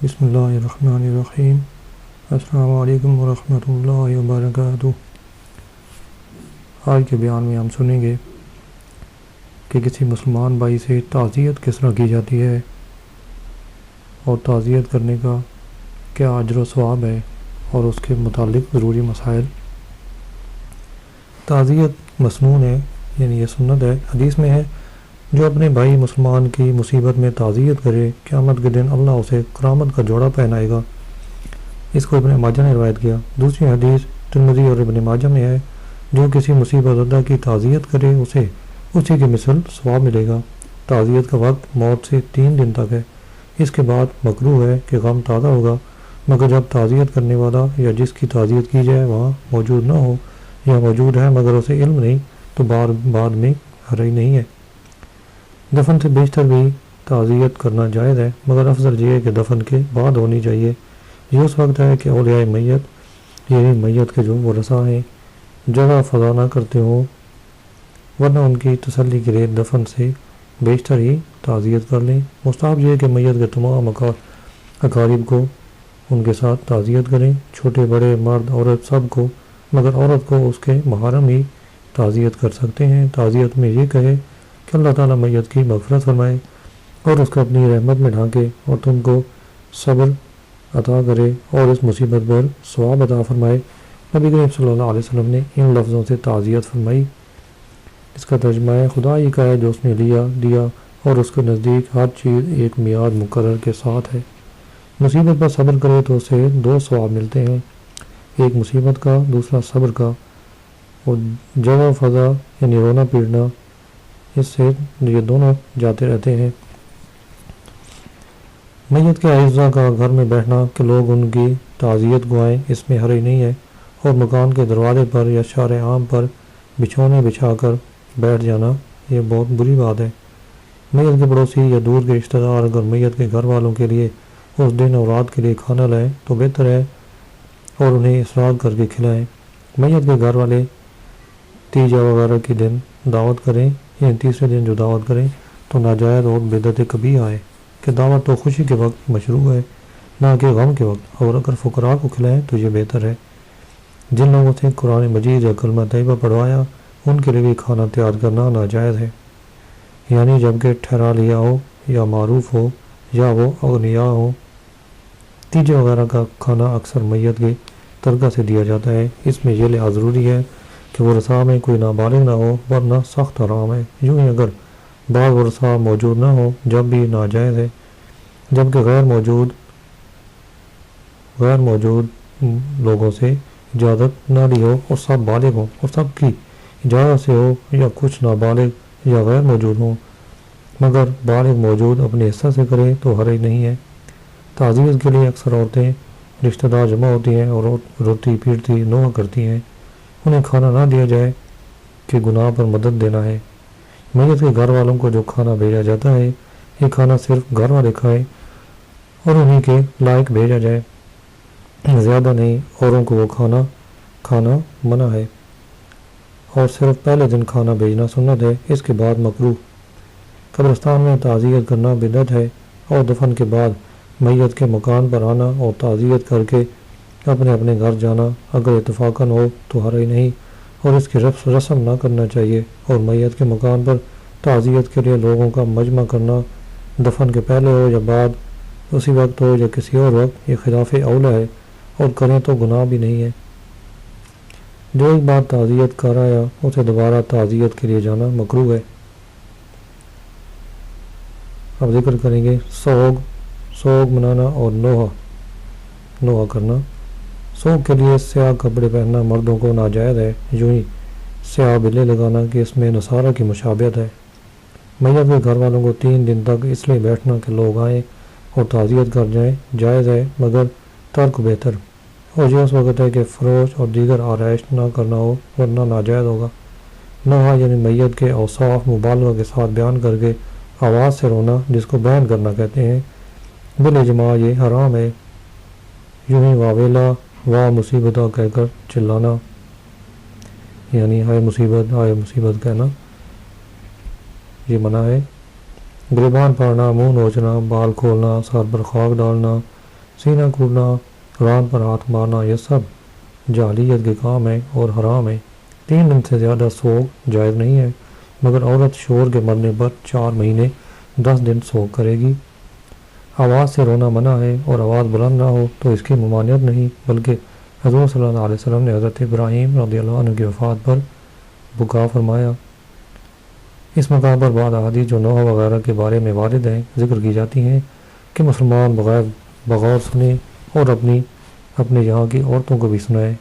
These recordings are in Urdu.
بسم اللہ الرحمن الرحیم۔ السلام علیکم ورحمۃ اللہ وبرکاتہ۔ آج کے بیان میں ہم سنیں گے کہ کسی مسلمان بھائی سے تعزیت کس طرح کی جاتی ہے اور تعزیت کرنے کا کیا اجر و ثواب ہے اور اس کے متعلق ضروری مسائل۔ تعزیت مسنون ہے، یعنی یہ سنت ہے، حدیث میں ہے جو اپنے بھائی مسلمان کی مصیبت میں تعزیت کرے قیامت کے دن اللہ اسے کرامت کا جوڑا پہنائے گا۔ اس کو ابن ماجہ نے روایت کیا۔ دوسری حدیث ترمذی اور ابن ماجہ میں ہے جو کسی مصیبت زدہ کی تعزیت کرے اسے اسی کی مثل ثواب ملے گا۔ تعزیت کا وقت موت سے 3 دن تک ہے۔ اس کے بعد مکروہ ہے کہ غم تازہ ہوگا، مگر جب تعزیت کرنے والا یا جس کی تعزیت کی جائے وہاں موجود نہ ہو یا موجود ہے مگر اسے علم نہیں تو بعد میں حرج نہیں ہے۔ دفن سے بیشتر بھی تعزیت کرنا جائز ہے، مگر افضل یہ ہے کہ دفن کے بعد ہونی چاہیے۔ یہ اس وقت ہے کہ اولیاء میت یعنی میت کے جو ورثاء ہیں جگہ فضا نہ کرتے ہوں، ورنہ ان کی تسلی کے لیے دفن سے بیشتر ہی تعزیت کر لیں۔ مستحب یہ ہے کہ میت کے تمام اقارب کو ان کے ساتھ تعزیت کریں، چھوٹے بڑے مرد عورت سب کو، مگر عورت کو اس کے محرم ہی تعزیت کر سکتے ہیں۔ تعزیت میں یہ کہے کہ اللہ تعالیٰ میت کی مغفرت فرمائے اور اس کو اپنی رحمت میں ڈھانکے اور تم کو صبر عطا کرے اور اس مصیبت پر ثواب عطا فرمائے۔ نبی کریم صلی اللہ علیہ وسلم نے ان لفظوں سے تعزیت فرمائی۔ اس کا ترجمہ ہے خدا ہی کا ہے جو اس نے دیا اور اس کے نزدیک ہر چیز ایک میعاد مقرر کے ساتھ ہے۔ مصیبت پر صبر کرے تو اسے 2 ثواب ملتے ہیں، ایک مصیبت کا، دوسرا صبر کا۔ اور جگہ فضا یعنی رونا پیٹنا، اس سے یہ دونوں جاتے رہتے ہیں۔ میت کے اعزاء کا گھر میں بیٹھنا کہ لوگ ان کی تعزیت گوائیں، اس میں حرج نہیں ہے، اور مکان کے دروازے پر یا شارع عام پر بچھونے بچھا کر بیٹھ جانا یہ بہت بری بات ہے۔ میت کے پڑوسی یا دور کے رشتہ دار اگر میت کے گھر والوں کے لیے اس دن اور رات کے لیے کھانا لائیں تو بہتر ہے اور انہیں اصرار کر کے کھلائیں۔ میت کے گھر والے تیجا وغیرہ کے دن دعوت کریں، یعنی تیسرے دن جو دعوت کریں تو ناجائز اور بدعت کبیرہ ہے کہ دعوت تو خوشی کے وقت مشروع ہے نہ کہ غم کے وقت، اور اگر فقراء کو کھلائیں تو یہ بہتر ہے۔ جن لوگوں سے قرآن مجید یا کلمہ طیبہ پڑھوایا ان کے لیے بھی کھانا تیار کرنا ناجائز ہے، یعنی جبکہ ٹھہرا لیا ہو یا معروف ہو یا وہ اغنیاء ہو۔ تیجے وغیرہ کا کھانا اکثر میت کے ترکہ سے دیا جاتا ہے۔ اس میں یہ لحاظ ضروری ہے کہ ورثاء میں کوئی نابالغ نہ ہو ورنہ سخت حرام ہے۔ یوں ہی اگر بعض ورثاء موجود نہ ہو جب بھی ناجائز ہے، جبکہ غیر موجود لوگوں سے اجازت نہ لی ہو اور سب بالغ ہوں اور سب کی اجازت سے ہو، یا کچھ نابالغ یا غیر موجود ہوں مگر بالغ موجود اپنے حصہ سے کرے تو حرج نہیں ہے۔ تعزیت کے لیے اکثر عورتیں رشتہ دار جمع ہوتی ہیں اور روتی پیٹتی نوحہ کرتی ہیں، انہیں کھانا نہ دیا جائے کہ گناہ پر مدد دینا ہے۔ میت کے گھر والوں کو جو کھانا بھیجا جاتا ہے یہ کھانا صرف گھر والے کھائیں اور انہیں کے لائق بھیجا جائے، زیادہ نہیں۔ اوروں کو وہ کھانا منع ہے اور صرف پہلے دن کھانا بھیجنا سنت ہے، اس کے بعد مکروہ۔ قبرستان میں تعزیت کرنا بدعت ہے اور دفن کے بعد میت کے مکان پر آنا اور تعزیت کر کے اپنے اپنے گھر جانا اگر اتفاقاً ہو تو حرج نہیں، اور اس کی رسم نہ کرنا چاہیے۔ اور میت کے مکان پر تعزیت کے لیے لوگوں کا مجمع کرنا دفن کے پہلے ہو یا بعد، اسی وقت ہو یا کسی اور وقت، یہ خلاف اولیٰ ہے اور کریں تو گناہ بھی نہیں ہے۔ جو ایک بار تعزیت کر آیا اسے دوبارہ تعزیت کے لیے جانا مکروہ ہے۔ اب ذکر کریں گے سوگ منانا اور نوحہ کرنا۔ سوگ کے لیے سیاہ کپڑے پہننا مردوں کو ناجائز ہے، یوں ہی سیاہ بلے لگانا کہ اس میں نصارہ کی مشابہت ہے۔ میت کے گھر والوں کو 3 دن تک اس لیے بیٹھنا کہ لوگ آئیں اور تعزیت کر جائیں جائز ہے، مگر ترک بہتر، اور یہ اس وقت ہے کہ فروش اور دیگر آرائش نہ کرنا ہو ورنہ ناجائز ہوگا۔ نوحہ یعنی میت کے اوصاف مبالغہ کے ساتھ بیان کر کے آواز سے رونا جس کو بیان کرنا کہتے ہیں، بالاجماع یہ حرام ہے۔ یوں ہی واویلا واہ مصیبتہ کہہ کر چلانا، یعنی ہائے مصیبت کہنا، یہ منع ہے۔ گریبان پھاڑنا، منہ نوچنا، بال کھولنا، سر پر خاک ڈالنا، سینہ کھولنا، ران پر ہاتھ مارنا، یہ سب جاہلیت کے کام ہیں اور حرام ہیں۔ 3 دن سے زیادہ سوگ جائز نہیں ہے، مگر عورت شوہر کے مرنے پر 4 مہینے 10 دن سوگ کرے گی۔ آواز سے رونا منع ہے اور آواز بلند نہ ہو تو اس کی ممانعت نہیں، بلکہ حضور صلی اللہ علیہ وسلم نے حضرت ابراہیم رضی اللہ عنہ کی وفات پر بکا فرمایا۔ اس مقام پر بعض احادیث جو نوح وغیرہ کے بارے میں وارد ہیں ذکر کی جاتی ہیں کہ مسلمان بغور سنے اور اپنے یہاں کی عورتوں کو بھی سنائے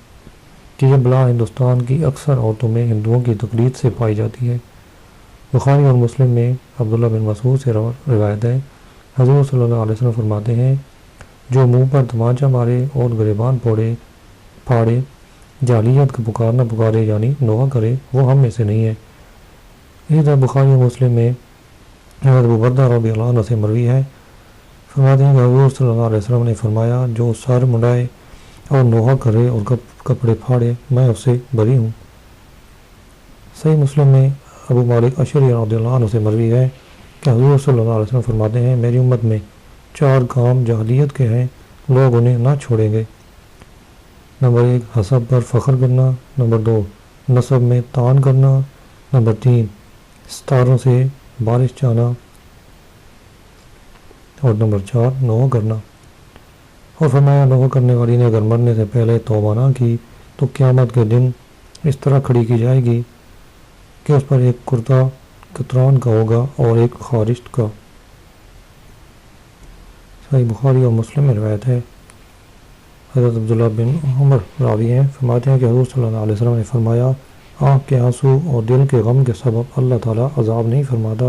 کہ یہ بلا ہندوستان کی اکثر عورتوں میں ہندوؤں کی تقلید سے پائی جاتی ہے۔ بخاری اور مسلم میں عبداللہ بن مسعود سے روایت ہے، حضور صلی اللہ علیہ وسلم فرماتے ہیں، جو منہ پر تمانچہ مارے اور گریبان پھاڑے، جاہلیت کا پکارنا پکارے یعنی نوحہ کرے، وہ ہم میں سے نہیں ہے۔ اسی طرح بخاری و مسلم میں حضرت ابو بردہ رضی اللہ عنہ سے مروی ہے، فرماتے ہیں کہ حضور صلی اللہ علیہ وسلم نے فرمایا، جو سر منڈائے اور نوحہ کرے اور کپڑے پھاڑے، میں اس سے بری ہوں۔ صحیح مسلم میں ابو مالک اشعری رضی اللہ عنہ سے مروی ہے کہ حضور صلی اللہ علیہ وسلم فرماتے ہیں، میری امت میں 4 کام جاہلیت کے ہیں، لوگ انہیں نہ چھوڑیں گے۔ نمبر 1 حسب پر فخر کرنا، نمبر 2 نسب میں طعن کرنا، نمبر 3 ستاروں سے بارش چاہنا، اور نمبر 4 نوحہ کرنا۔ اور فرمایا، نوحہ کرنے والی نے اگر مرنے سے پہلے توبہ نہ کی تو قیامت کے دن اس طرح کھڑی کی جائے گی کہ اس پر ایک کرتا کتران کا ہوگا اور ایک خارشت کا۔ صحیح بخاری اور مسلم میں روایت ہے، حضرت عبداللہ بن عمر راوی ہیں، فرماتے ہیں کہ حضور صلی اللہ علیہ وسلم نے فرمایا، آنکھ کے آنسو اور دل کے غم کے سبب اللہ تعالیٰ عذاب نہیں فرماتا،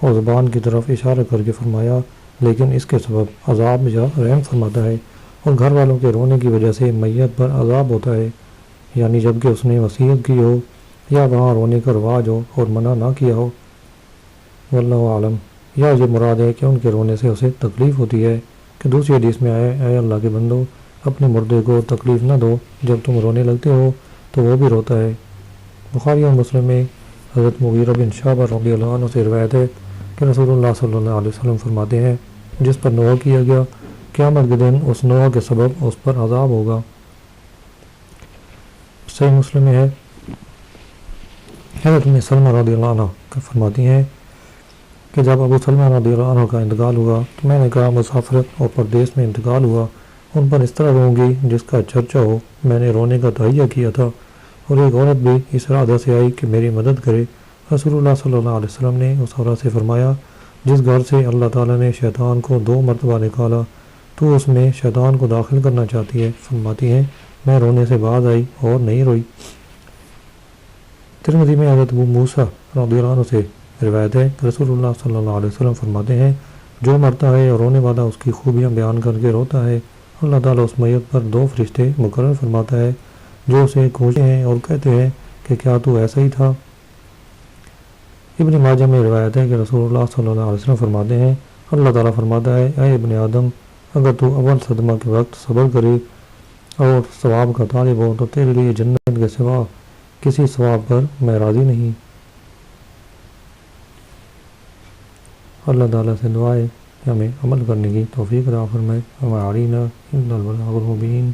اور زبان کی طرف اشارہ کر کے فرمایا، لیکن اس کے سبب عذاب یا رحم فرماتا ہے، اور گھر والوں کے رونے کی وجہ سے میت پر عذاب ہوتا ہے، یعنی جب کہ اس نے وصیت کی ہو یا وہاں رونے کا رواج ہو اور منع نہ کیا ہو۔ واللہ عالم، یا یہ مراد ہے کہ ان کے رونے سے اسے تکلیف ہوتی ہے، کہ دوسری حدیث میں آئے، اے اللہ کے بندو، اپنے مردے کو تکلیف نہ دو، جب تم رونے لگتے ہو تو وہ بھی روتا ہے۔ بخاری اور مسلم میں حضرت مغیرہ بن شعبہ رضی اللہ عنہ سے روایت ہے کہ رسول اللہ صلی اللہ علیہ وسلم فرماتے ہیں، جس پر نوحہ کیا گیا، قیامت کے دن اس نوحہ کے سبب اس پر عذاب ہوگا۔ صحیح مسلم میں ہے، حضرت ام سلمہ رضی اللہ عنہ کا فرماتی ہیں کہ جب ابو سلمہ رضی اللہ عنہ کا انتقال ہوا تو میں نے کہا، مسافرت اور پردیس میں انتقال ہوا، ان پر اس طرح روں گی جس کا چرچا ہو۔ میں نے رونے کا تہیہ کیا تھا، اور ایک عورت بھی اس ارادہ سے آئی کہ میری مدد کرے۔ رسول اللہ صلی اللہ علیہ وسلم نے اس عورت سے فرمایا، جس گھر سے اللہ تعالیٰ نے شیطان کو 2 مرتبہ نکالا، تو اس میں شیطان کو داخل کرنا چاہتی ہے؟ فرماتی ہیں، میں رونے سے باز آئی اور نہیں روئی۔ ترمذی میں حضرت ابو موسیٰ رضی اللہ عنہ سے روایت ہے کہ رسول اللہ صلی اللہ علیہ وسلم فرماتے ہیں، جو مرتا ہے اور رونے والا اس کی خوبیاں بیان کر کے روتا ہے، اللہ تعالیٰ اس میت پر 2 فرشتے مقرر فرماتا ہے، جو اسے کھوجتے ہیں اور کہتے ہیں کہ کیا تو ایسا ہی تھا؟ ابن ماجہ میں روایت ہے کہ رسول اللہ صلی اللہ علیہ وسلم فرماتے ہیں، اللہ تعالیٰ فرماتا ہے، اے ابن آدم، اگر تو اول صدمہ کے وقت صبر کرے اور ثواب کا طالب ہو تو تیرے لیے جنت کے سوا کسی ثواب پر میں راضی نہیں۔ اللہ تعالیٰ سے دعا ہے کہ ہمیں عمل کرنے کی توفیق عطا فرمائے۔ ہمارا علینا البلاغ المبین۔